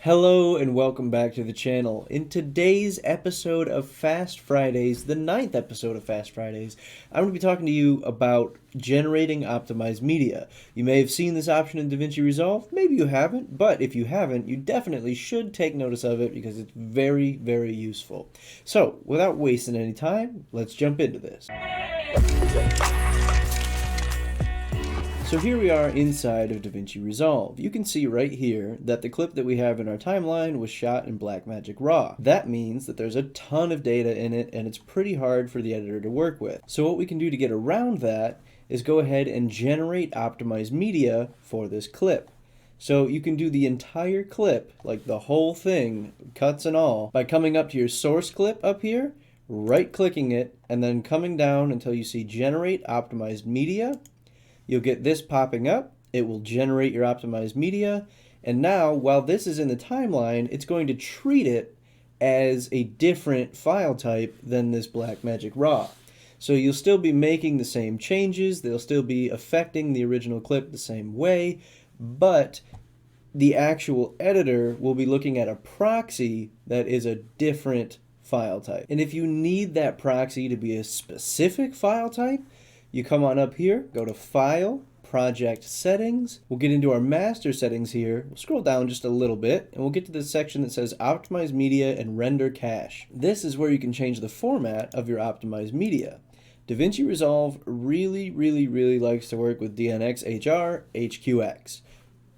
Hello and welcome back to the channel. In today's episode of Fast Fridays, the 9th episode of Fast Fridays, I'm going to be talking to you about generating optimized media. You may have seen this option in Davinci Resolve, maybe you haven't, but if you haven't, you definitely should take notice of it because it's very, very useful. So, without wasting any time, let's jump into this. So here we are inside of Davinci Resolve. You can see right here that the clip that we have in our timeline was shot in Blackmagic Raw. That means that there's a ton of data in it and it's pretty hard for the editor to work with. So what we can do to get around that is go ahead and generate optimized media for this clip. So you can do the entire clip, like the whole thing, cuts and all, by coming up to your source clip up here, right-clicking it, and then coming down until you see Generate Optimized Media. You'll get this popping up. It will generate your optimized media. And now, while this is in the timeline, it's going to treat it as a different file type than this Blackmagic Raw. So you'll still be making the same changes. They'll still be affecting the original clip the same way, but the actual editor will be looking at a proxy that is a different file type. And if you need that proxy to be a specific file type, you come on up here, go to File, Project Settings. We'll get into our master settings here. We'll scroll down just a little bit, and we'll get to this section that says Optimize Media and Render Cache. This is where you can change the format of your optimized media. Davinci Resolve really likes to work with DNX HR, HQX.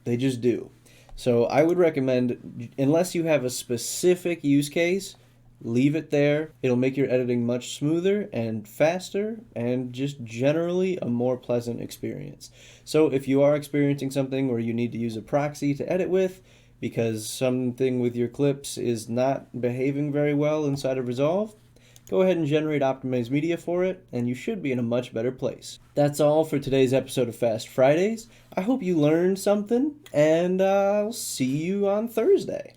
They just do. So I would recommend, unless you have a specific use case, leave it there. It'll make your editing much smoother and faster and just generally a more pleasant experience. So if you are experiencing something where you need to use a proxy to edit with because something with your clips is not behaving very well inside of Resolve, go ahead and generate optimized media for it and you should be in a much better place. That's all for today's episode of Fast Fridays. I hope you learned something and I'll see you on Thursday.